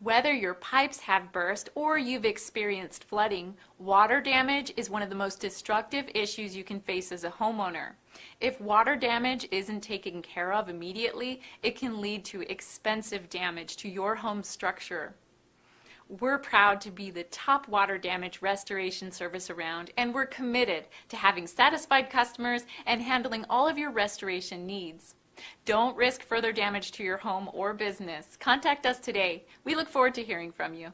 Whether your pipes have burst or you've experienced flooding, water damage is one of the most destructive issues you can face as a homeowner. If water damage isn't taken care of immediately, it can lead to expensive damage to your home structure. We're proud to be the top water damage restoration service around, and we're committed to having satisfied customers and handling all of your restoration needs. Don't risk further damage to your home or business. Contact us today. We look forward to hearing from you.